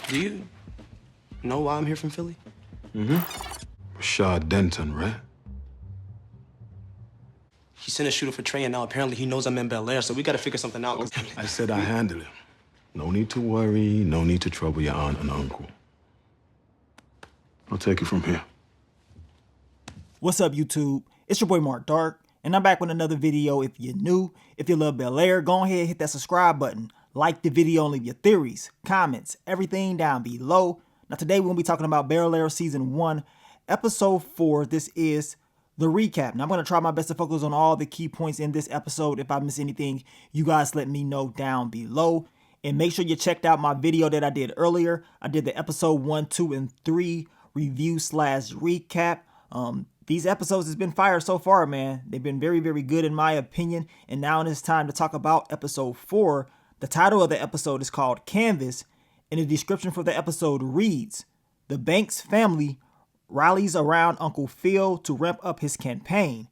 Do you know why I'm here from Philly? Rashad Denton, right? He sent a shooter for Trey, and now apparently he knows I'm in Bel-Air, so we gotta figure something out. Okay. I said I handle him. No need to worry, no need to trouble your aunt and uncle. I'll take it from here. What's up, YouTube? It's your boy Mark Dark, and I'm back with another video. If you're new, if you love Bel-Air, go ahead and hit that subscribe button. Like the video and leave your theories, comments, everything down below. Now today we're going to be talking about Bel-Air Season 1, Episode 4. This is the recap. Now I'm going to try my best to focus on all the key points in this episode. If I miss anything, you guys let me know down below. And make sure you checked out my video that I did earlier. I did the Episode 1, 2, and 3 review / recap. These episodes has been fire so far, man. They've been very, very good in my opinion. And now it is time to talk about Episode 4. The title of the episode is called Canvas, and the description for the episode reads, the Banks family rallies around Uncle Phil to ramp up his campaign.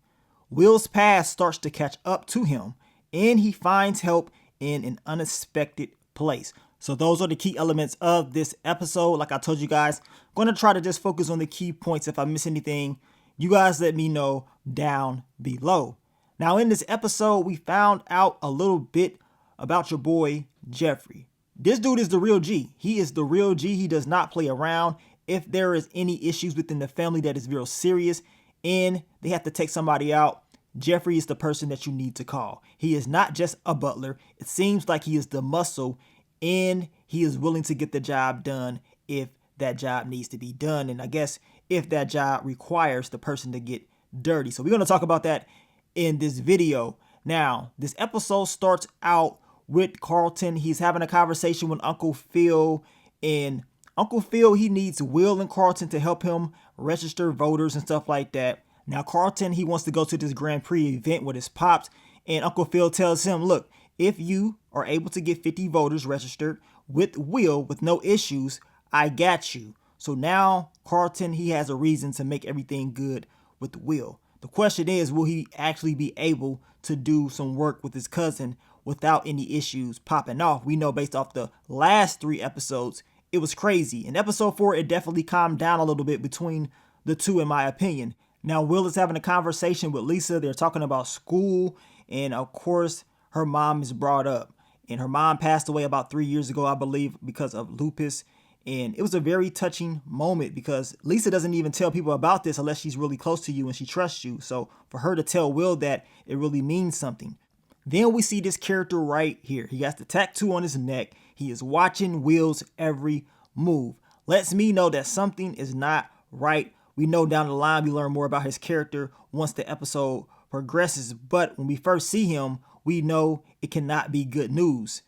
Will's past starts to catch up to him, and he finds help in an unexpected place. So those are the key elements of this episode. Like I told you guys, I'm going to try to just focus on the key points. If I miss anything, you guys let me know down below. Now in this episode, we found out a little bit about your boy Jeffrey. This dude is the real G. He is the real G. He does not play around. If there is any issues within the family that is real serious and they have to take somebody out, Jeffrey is the person that you need to call. He is not just a butler. It seems like he is the muscle, and he is willing to get the job done if that job needs to be done. And I guess if that job requires the person to get dirty. So we're going to talk about that in this video. Now, this episode starts out with Carlton. He's having a conversation with Uncle Phil, and Uncle Phil, he needs Will and Carlton to help him register voters and stuff like that. Now, Carlton, he wants to go to this Grand Prix event with his pops, and Uncle Phil tells him, look, if you are able to get 50 voters registered with Will with no issues, I got you. So now Carlton, he has a reason to make everything good with Will. The question is, will he actually be able to do some work with his cousin without any issues popping off? We know based off the last 3 episodes, it was crazy. In episode 4, it definitely calmed down a little bit between the two, in my opinion. Now, Will is having a conversation with Lisa. They're talking about school, and of course, her mom is brought up. And her mom passed away about 3 years ago, I believe, because of lupus. And it was a very touching moment because Lisa doesn't even tell people about this unless she's really close to you and she trusts you. So for her to tell Will that, it really means something. Then we see this character right here. He has the tattoo on his neck. He is watching Will's every move. Lets me know that something is not right. We know down the line we learn more about his character once the episode progresses. But when we first see him, we know it cannot be good news.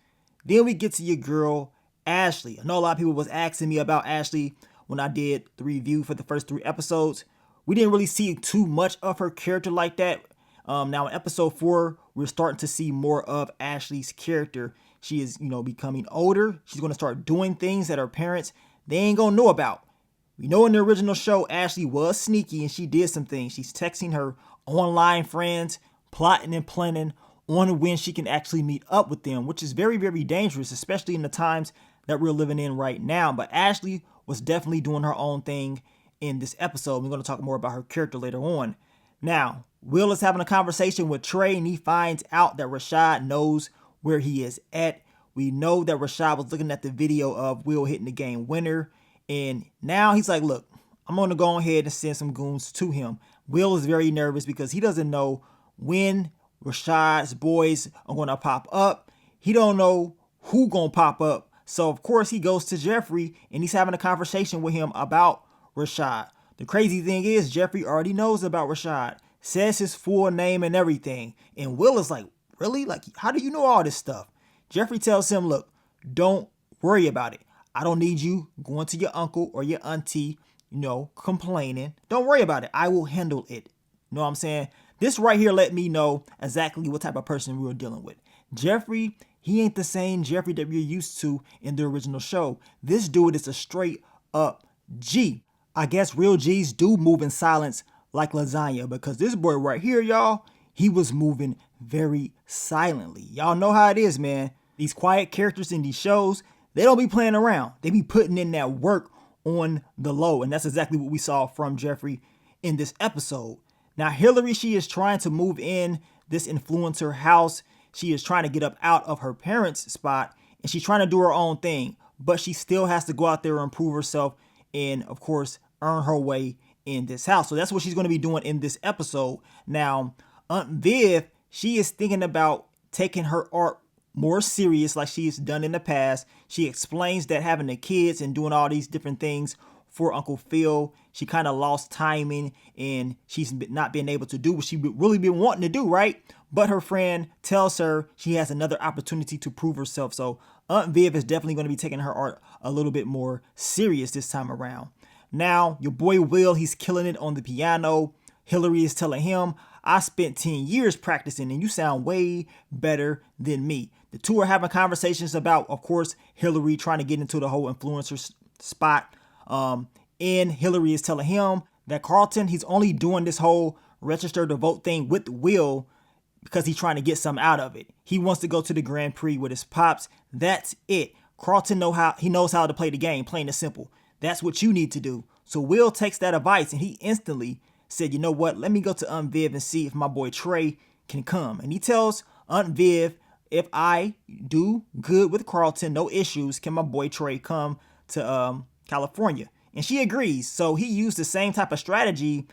Then we get to your girl, Ashley. I know a lot of people was asking me about Ashley when I did the review for the first 3 episodes. We didn't really see too much of her character like that. Now in episode 4, we're starting to see more of Ashley's character. She is, becoming older. She's going to start doing things that her parents, they ain't going to know about. We know in the original show, Ashley was sneaky and she did some things. She's texting her online friends, plotting and planning on when she can actually meet up with them, which is very, very dangerous, especially in the times that we're living in right now. But Ashley was definitely doing her own thing in this episode. We're going to talk more about her character later on. Now, Will is having a conversation with Trey, and he finds out that Rashad knows where he is at. We know that Rashad was looking at the video of Will hitting the game winner, and now he's like, look, I'm going to go ahead and send some goons to him. Will is very nervous because he doesn't know when Rashad's boys are going to pop up. He don't know who going to pop up. So, of course, he goes to Jeffrey, and he's having a conversation with him about Rashad. The crazy thing is, Jeffrey already knows about Rashad, says his full name and everything. And Will is like, really? Like, how do you know all this stuff? Jeffrey tells him, look, don't worry about it. I don't need you going to your uncle or your auntie, complaining. Don't worry about it. I will handle it. You know what I'm saying? This right here let me know exactly what type of person we were dealing with. Jeffrey, he ain't the same Jeffrey that we're used to in the original show. This dude is a straight up G. I guess real G's do move in silence like lasagna, because this boy right here, y'all, he was moving very silently. Y'all know how it is, man. These quiet characters in these shows, they don't be playing around. They be putting in that work on the low. And that's exactly what we saw from Jeffree in this episode. Now, Hillary, she is trying to move in this influencer house. She is trying to get up out of her parents' spot, and she's trying to do her own thing, but she still has to go out there and prove herself and, of course, earn her way in this house. So that's what she's going to be doing in this episode. Now, Aunt Viv, she is thinking about taking her art more serious like she's done in the past. She explains that having the kids and doing all these different things for Uncle Phil, she kind of lost timing and she's not been able to do what she really been wanting to do, right? But her friend tells her she has another opportunity to prove herself. So Aunt Viv is definitely going to be taking her art a little bit more serious this time around. Now, your boy Will, he's killing it on the piano. Hillary is telling him, I spent 10 years practicing and you sound way better than me. The two are having conversations about, of course, Hillary trying to get into the whole influencer spot. And Hillary is telling him that Carlton, he's only doing this whole register to vote thing with Will because he's trying to get some out of it. He wants to go to the Grand Prix with his pops. That's it. Carlton knows how to play the game, plain and simple. That's what you need to do. So Will takes that advice and he instantly said, you know what? Let me go to Aunt Viv and see if my boy Trey can come. And he tells Aunt Viv, if I do good with Carlton, no issues, can my boy Trey come to California? And she agrees. So he used the same type of strategy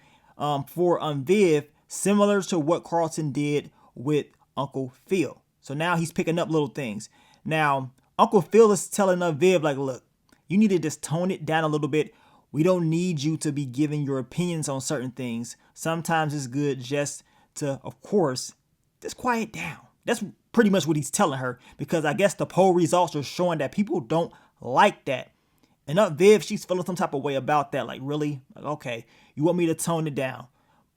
for Aunt Viv, similar to what Carlton did with Uncle Phil. So now he's picking up little things. Now, Uncle Phil is telling Aunt Viv, like, look, you need to just tone it down a little bit. We don't need you to be giving your opinions on certain things. Sometimes it's good just to, of course, just quiet down. That's pretty much what he's telling her, because I guess the poll results are showing that people don't like that. And Aunt Viv, she's feeling some type of way about that. Like, really? Like, okay, you want me to tone it down?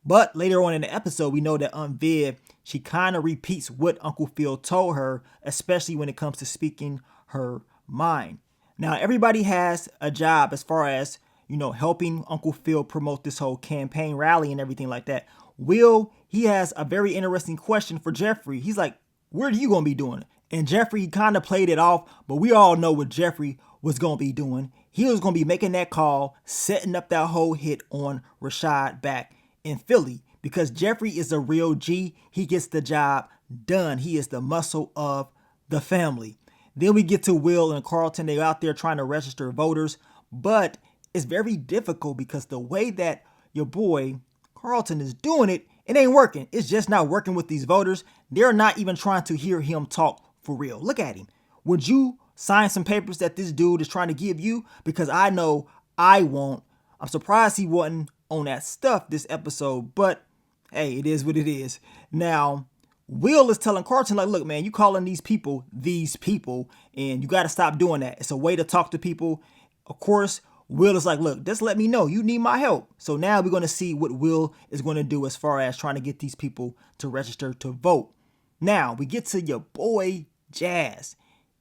But later on in the episode, we know that Aunt Viv, she kind of repeats what Uncle Phil told her, especially when it comes to speaking her mind. Now, everybody has a job as far as, you know, helping Uncle Phil promote this whole campaign rally and everything like that. Will, he has a very interesting question for Jeffree. He's like, what are you going to be doing? And Jeffree kind of played it off, but we all know what Jeffree was going to be doing. He was going to be making that call, setting up that whole hit on Rashad back in Philly, because Jeffree is a real G. He gets the job done. He is the muscle of the family. Then we get to Will and Carlton. They're out there trying to register voters, but it's very difficult because the way that your boy Carlton is doing it, it ain't working. It's just not working with these voters. They're not even trying to hear him talk for real. Look at him. Would you sign some papers that this dude is trying to give you? Because I know I won't. I'm surprised he wasn't on that stuff this episode, but hey, it is what it is. Now, Will is telling Carlton, like, look, man, you calling these people, and you got to stop doing that. It's a way to talk to people. Of course, Will is like, look, just let me know you need my help. So now we're going to see what Will is going to do as far as trying to get these people to register to vote. Now we get to your boy Jazz.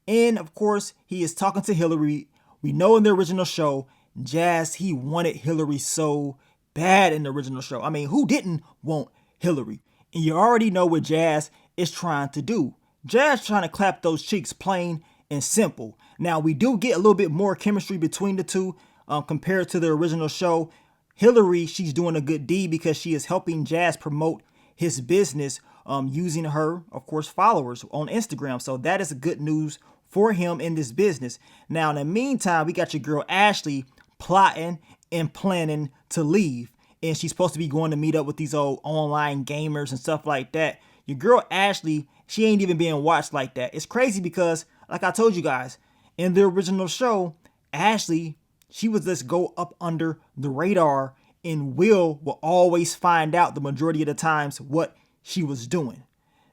And of course, he is talking to Hillary. We know in the original show, Jazz, he wanted Hillary so bad in the original show. I mean, who didn't want Hillary? And you already know what Jazz is trying to do. Jazz trying to clap those cheeks, plain and simple. Now, we do get a little bit more chemistry between the two compared to the original show. Hillary, she's doing a good deed because she is helping Jazz promote his business using her, of course, followers on Instagram. So that is good news for him in this business. Now, in the meantime, we got your girl Ashley plotting and planning to leave. And she's supposed to be going to meet up with these old online gamers and stuff like that. Your girl Ashley, she ain't even being watched like that. It's crazy because, like I told you guys, in the original show, Ashley, she would just go up under the radar, and Will always find out the majority of the times what she was doing.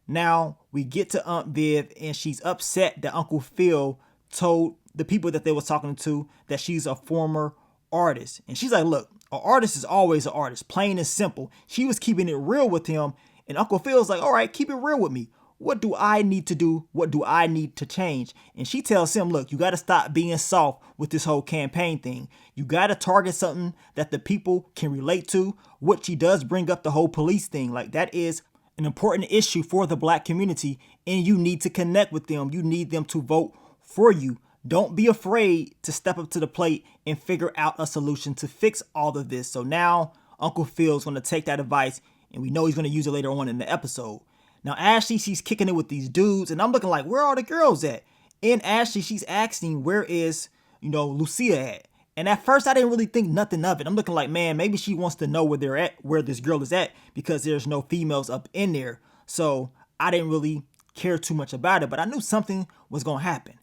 Now we get to Aunt Viv, and she's upset that Uncle Phil told the people that they was talking to that she's a former artist. And she's like, look, an artist is always an artist, plain and simple. She was keeping it real with him, and Uncle Phil's like, all right, keep it real with me. What do I need to do? What do I need to change? And she tells him, look, you got to stop being soft with this whole campaign thing. You got to target something that the people can relate to. What she does bring up the whole police thing. Like, that is an important issue for the black community, and you need to connect with them. You need them to vote for you. don't be afraid to step up to the plate and figure out a solution to fix all of this. So now Uncle Phil's going to take that advice, and we know he's going to use it later on in the episode. Now Ashley, she's kicking it with these dudes, and I'm looking like, where are the girls at? And Ashley, she's asking, where is, Lucia at? And at first, I didn't really think nothing of it. I'm looking like, man, maybe she wants to know where they're at, where this girl is at, because there's no females up in there. So I didn't really care too much about it, but I knew something was going to happen.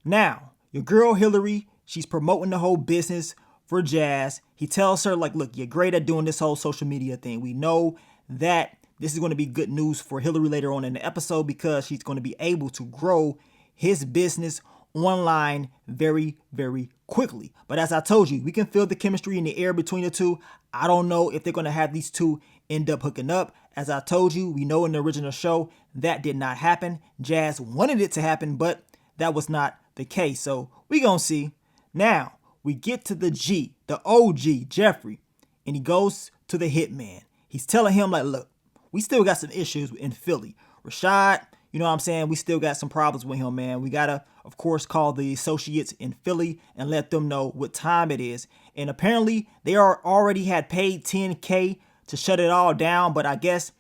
Now, your girl Hillary, she's promoting the whole business for Jazz. He tells her, like, look, you're great at doing this whole social media thing. We know that this is going to be good news for Hillary later on in the episode because she's going to be able to grow his business online very, very quickly. But as I told you, we can feel the chemistry in the air between the two. I don't know if they're going to have these two end up hooking up. As I told you, we know in the original show that did not happen. Jazz wanted it to happen, but that was not the case. So we gonna see. Now we get to the OG, Jeffrey, and he goes to the hitman. He's telling him, like, look, we still got some issues in Philly. Rashad, you know what I'm saying? We still got some problems with him, man. We gotta, of course, call the associates in Philly and let them know what time it is. And apparently they already had paid $10K to shut it all down, but I guess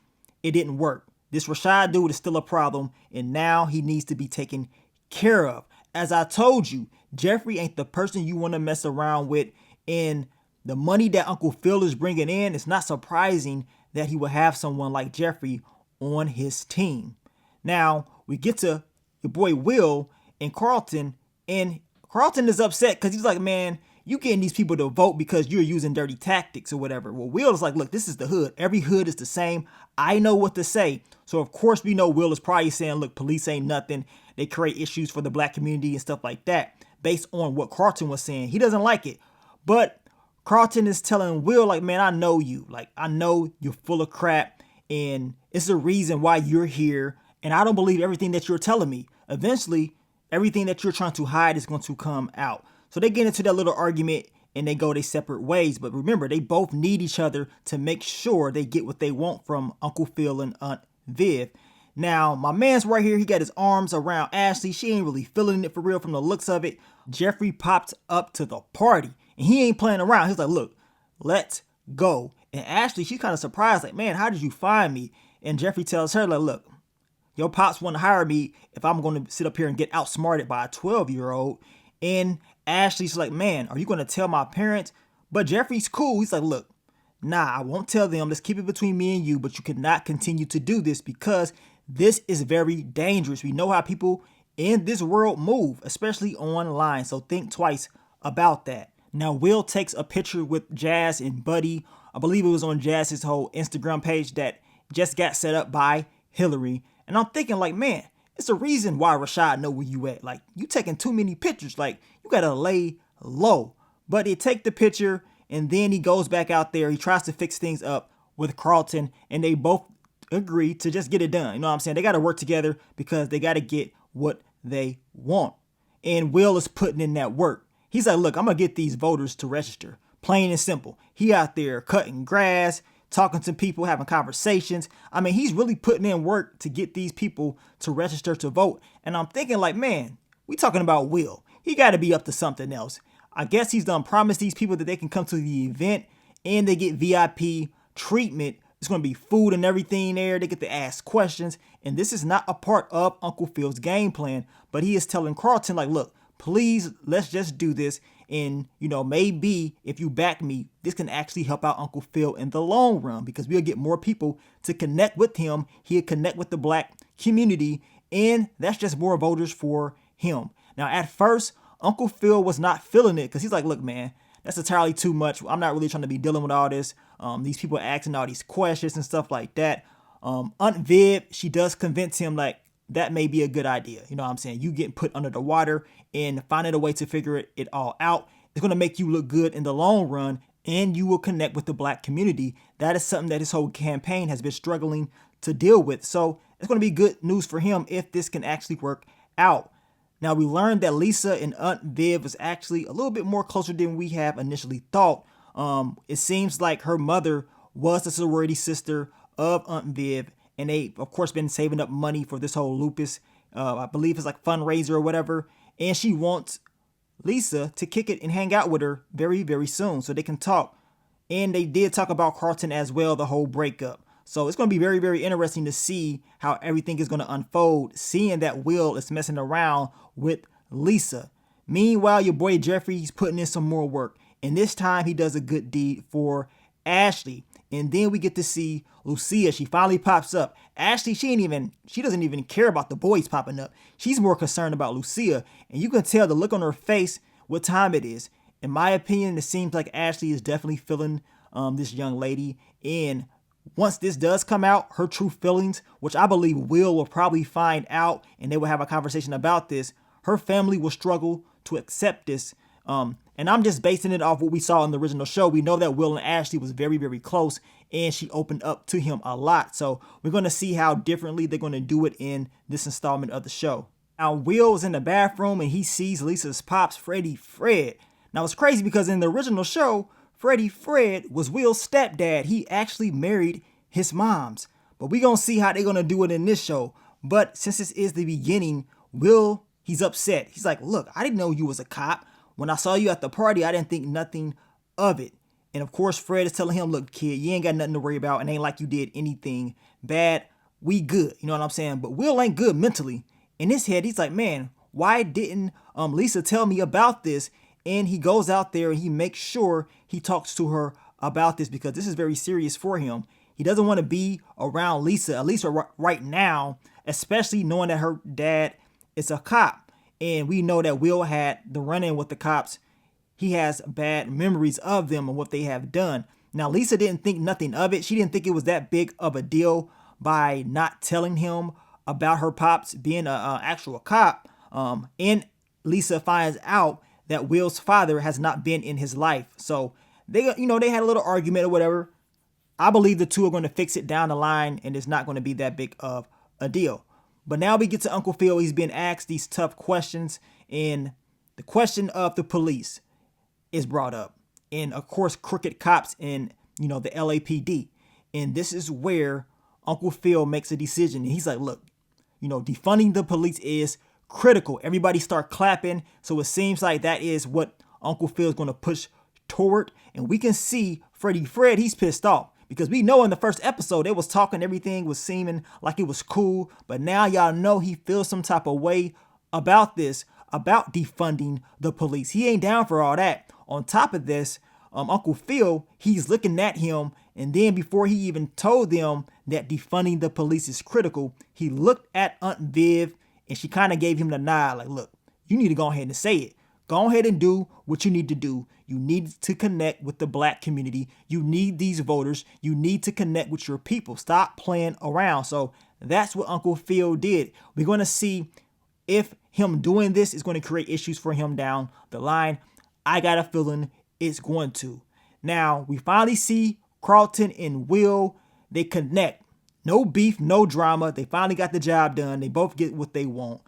it didn't work. This Rashad dude is still a problem, and now he needs to be taken care of. As I told you, Jeffrey ain't the person you want to mess around with, and the money that Uncle Phil is bringing in, it's not surprising that he will have someone like Jeffrey on his team. Now, we get to your boy Will and Carlton is upset because he's like, man, you getting these people to vote because you're using dirty tactics or whatever. Well, Will is like, look, this is the hood. Every hood is the same. I know what to say. So, of course, we know Will is probably saying, look, police ain't nothing. They create issues for the black community and stuff like that based on what Carlton was saying. He doesn't like it. But Carlton is telling Will, like, man, I know you. Like, I know you're full of crap, and it's the reason why you're here. And I don't believe everything that you're telling me. Eventually, everything that you're trying to hide is going to come out. So they get into that little argument and they go their separate ways. But remember, they both need each other to make sure they get what they want from Uncle Phil and Aunt Viv. Now, my man's right here. He got his arms around Ashley. She ain't really feeling it for real from the looks of it. Jeffrey popped up to the party and he ain't playing around. He's like, look, let's go. And Ashley, she's kind of surprised, like, man, how did you find me? And Jeffrey tells her, like, look, your pops want to hire me if I'm going to sit up here and get outsmarted by a 12-year-old. And Ashley's like, man, are you going to tell my parents? But Jeffrey's cool. He's like, look, nah, I won't tell them. Let's keep it between me and you, but you cannot continue to do this because this is very dangerous. We know how people in this world move, especially online. So think twice about that. Now, Will takes a picture with Jazz and Buddy. I believe it was on Jazz's whole Instagram page that just got set up by Hillary. And I'm thinking, like, man, it's the reason why Rashad know where you at. Like, you taking too many pictures. Like, you got to lay low. But they take the picture and then he goes back out there. He tries to fix things up with Carlton and they both agree to just get it done. You know what I'm saying? They got to work together because they got to get what they want. And Will is putting in that work. He's like, look, I'm going to get these voters to register. Plain and simple. He out there cutting grass, talking to people, having conversations. I mean, he's really putting in work to get these people to register to vote. And I'm thinking, like, man, we talking about Will. He got to be up to something else. I guess he's done promised these people that they can come to the event and they get VIP treatment. It's going to be food and everything there. They get to ask questions. And this is not a part of Uncle Phil's game plan. But he is telling Carlton, like, look, please, let's just do this. And, you know, maybe if you back me, this can actually help out Uncle Phil in the long run because we'll get more people to connect with him. He'll connect with the black community. And that's just more voters for him. Now, at first, Uncle Phil was not feeling it because he's like, look, man, that's entirely too much. I'm not really trying to be dealing with all this. These people asking all these questions and stuff like that. Aunt Viv, she does convince him like that may be a good idea. You know what I'm saying? You getting put under the water and finding a way to figure it all out. It's going to make you look good in the long run and you will connect with the black community. That is something that his whole campaign has been struggling to deal with. So it's going to be good news for him if this can actually work out. Now, we learned that Lisa and Aunt Viv was actually a little bit more closer than we have initially thought. It seems like her mother was the sorority sister of Aunt Viv, and they, of course, been saving up money for this whole lupus. I believe it's like fundraiser or whatever. And she wants Lisa to kick it and hang out with her very, very soon so they can talk. And they did talk about Carlton as well, the whole breakup. So it's going to be very, very interesting to see how everything is going to unfold, seeing that Will is messing around with Lisa. Meanwhile, your boy Jeffrey, he's putting in some more work. And this time he does a good deed for Ashley. And then we get to see Lucia. She finally pops up. Ashley, she doesn't even care about the boys popping up. She's more concerned about Lucia. And you can tell the look on her face what time it is. In my opinion, it seems like Ashley is definitely feeling this young lady. And once this does come out, her true feelings, which I believe Will probably find out and they will have a conversation about this, her family will struggle to accept this. And I'm just basing it off what we saw in the original show. We know that Will and Ashley was very, very close and she opened up to him a lot. So we're going to see how differently they're going to do it in this installment of the show. Now, Will's in the bathroom and he sees Lisa's pops, Freddie Fred. Now, it's crazy because in the original show, Freddie Fred was Will's stepdad. He actually married his mom's. But we're going to see how they're going to do it in this show. But since this is the beginning, Will, he's upset. He's like, look, I didn't know you was a cop. When I saw you at the party, I didn't think nothing of it. And of course, Fred is telling him, look, kid, you ain't got nothing to worry about. It ain't like you did anything bad. We good. You know what I'm saying? But Will ain't good mentally. In his head, he's like, man, why didn't Lisa tell me about this? And he goes out there and he makes sure he talks to her about this because this is very serious for him. He doesn't want to be around Lisa, at least right now, especially knowing that her dad is a cop. And we know that Will had the run-in with the cops. He has bad memories of them and what they have done. Now, Lisa didn't think nothing of it. She didn't think it was that big of a deal by not telling him about her pops being an actual cop. And Lisa finds out that Will's father has not been in his life. So they had a little argument or whatever. I believe the two are going to fix it down the line and it's not going to be that big of a deal. But now we get to Uncle Phil. He's been asked these tough questions and the question of the police is brought up. And of course, crooked cops in, the LAPD. And this is where Uncle Phil makes a decision. And he's like, look, defunding the police is critical. Everybody start clapping. So it seems like that is what Uncle Phil is going to push toward. And we can see Freddie Fred, he's pissed off. Because we know in the first episode, they was talking, everything was seeming like it was cool. But now y'all know he feels some type of way about this, about defunding the police. He ain't down for all that. On top of this, Uncle Phil, he's looking at him. And then before he even told them that defunding the police is critical, he looked at Aunt Viv and she kind of gave him the nod like, look, you need to go ahead and say it. Go ahead and do what you need to do. You need to connect with the black community. You need these voters. You need to connect with your people. Stop playing around. So that's what Uncle Phil did. We're going to see if him doing this is going to create issues for him down the line. I got a feeling it's going to. Now, we finally see Carlton and Will. They connect. No beef, no drama. They finally got the job done. They both get what they want.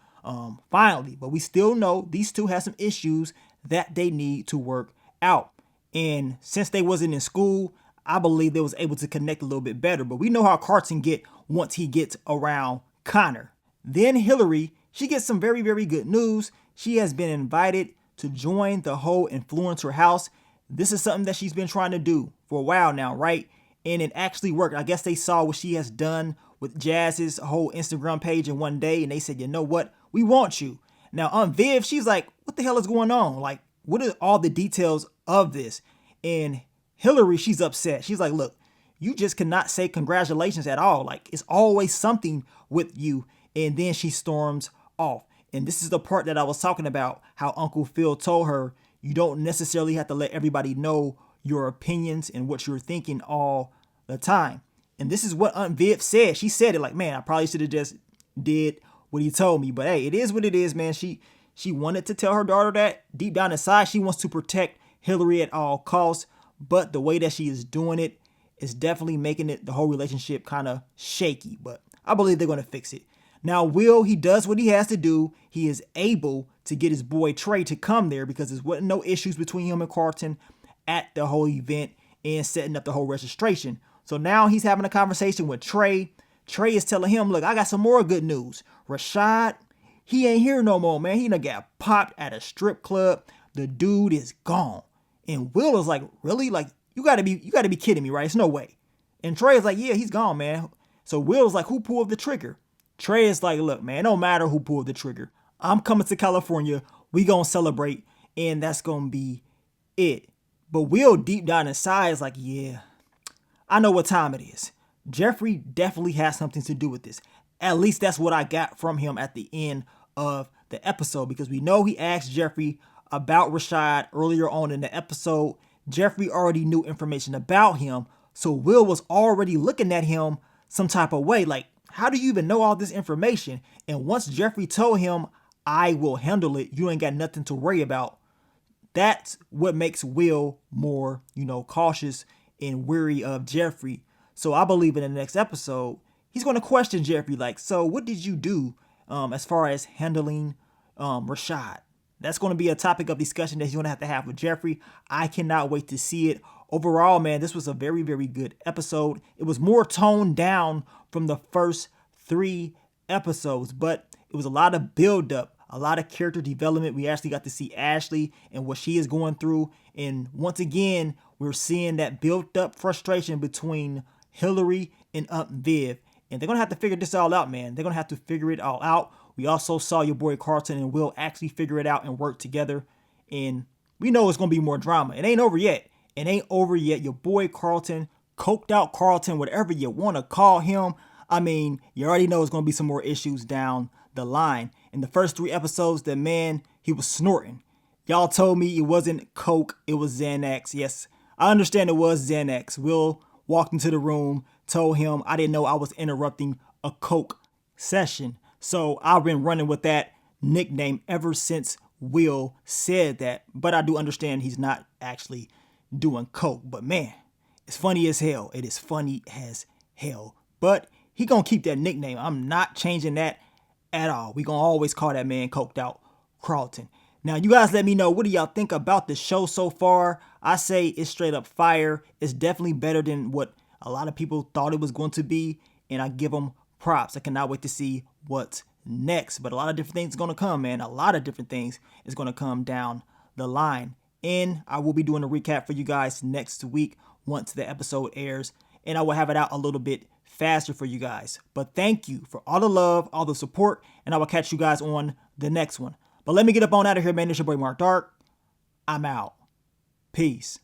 Finally, but we still know these two have some issues that they need to work out. And since they wasn't in school, I believe they was able to connect a little bit better. But we know how Carlton get once he gets around Connor. Then Hillary, she gets some very, very good news. She has been invited to join the whole influencer house. This is something that she's been trying to do for a while now, right? And it actually worked. I guess they saw what she has done with Jazz's whole Instagram page in one day. And they said, you know what? We want you. Now, Aunt Viv, she's like, what the hell is going on? Like, what are all the details of this? And Hillary, she's upset. She's like, look, you just cannot say congratulations at all. Like, it's always something with you. And then she storms off. And this is the part that I was talking about, how Uncle Phil told her, you don't necessarily have to let everybody know your opinions and what you're thinking all the time. And this is what Aunt Viv said. She said it like, man, I probably should have just did what he told me. But hey, it is what it is, man. She wanted to tell her daughter that deep down inside, she wants to protect Hillary at all costs. But the way that she is doing it is definitely making it the whole relationship kind of shaky. But I believe they're going to fix it. Now, Will, he does what he has to do. He is able to get his boy Trey to come there because there wasn't no issues between him and Carlton at the whole event and setting up the whole registration. So now he's having a conversation with Trey. Trey is telling him, look, I got some more good news. Rashad, he ain't here no more, man. He done got popped at a strip club. the dude is gone. And Will is like, really? Like, you gotta be kidding me, right? It's no way. And Trey is like, yeah, he's gone, man. So Will's like, who pulled the trigger? Trey is like, look, man, it don't matter who pulled the trigger. I'm coming to California. We gonna celebrate, and that's gonna be it. But Will, deep down inside, is like, yeah, I know what time it is. Jeffrey definitely has something to do with this. At least that's what I got from him at the end of the episode, because we know he asked Jeffrey about Rashad earlier on in the episode. Jeffrey already knew information about him, so Will was already looking at him some type of way, like, how do you even know all this information? And once Jeffrey told him, I will handle it, you ain't got nothing to worry about, that's what makes Will more, cautious and weary of Jeffrey. So I believe in the next episode, he's going to question Jeffrey, like, so what did you do as far as handling Rashad? That's going to be a topic of discussion that he's going to have with Jeffrey. I cannot wait to see it. Overall, man, this was a very, very good episode. It was more toned down from the first 3 episodes, but it was a lot of build-up, a lot of character development. We actually got to see Ashley and what she is going through. And once again, we're seeing that built-up frustration between Hillary and Aunt Viv. And they're going to have to figure this all out, man. They're going to have to figure it all out. We also saw your boy Carlton and Will actually figure it out and work together. And we know it's going to be more drama. It ain't over yet. It ain't over yet. Your boy Carlton, coked out Carlton, whatever you want to call him. I mean, you already know it's going to be some more issues down the line. In the first 3 episodes, the man, he was snorting. Y'all told me it wasn't coke, it was Xanax. Yes, I understand it was Xanax. Will walked into the room, told him I didn't know I was interrupting a coke session. So I've been running with that nickname ever since Will said that. But I do understand he's not actually doing coke. But man, it's funny as hell. It is funny as hell. But he gonna keep that nickname. I'm not changing that at all. We gonna always call that man coked out Carlton. Now, you guys let me know, what do y'all think about the show so far? I say it's straight up fire. It's definitely better than what a lot of people thought it was going to be. And I give them props. I cannot wait to see what's next. But a lot of different things are going to come, man. A lot of different things is going to come down the line. And I will be doing a recap for you guys next week once the episode airs. And I will have it out a little bit faster for you guys. But thank you for all the love, all the support. And I will catch you guys on the next one. But let me get up on out of here, man. It's your boy Mark Dark. I'm out. Peace.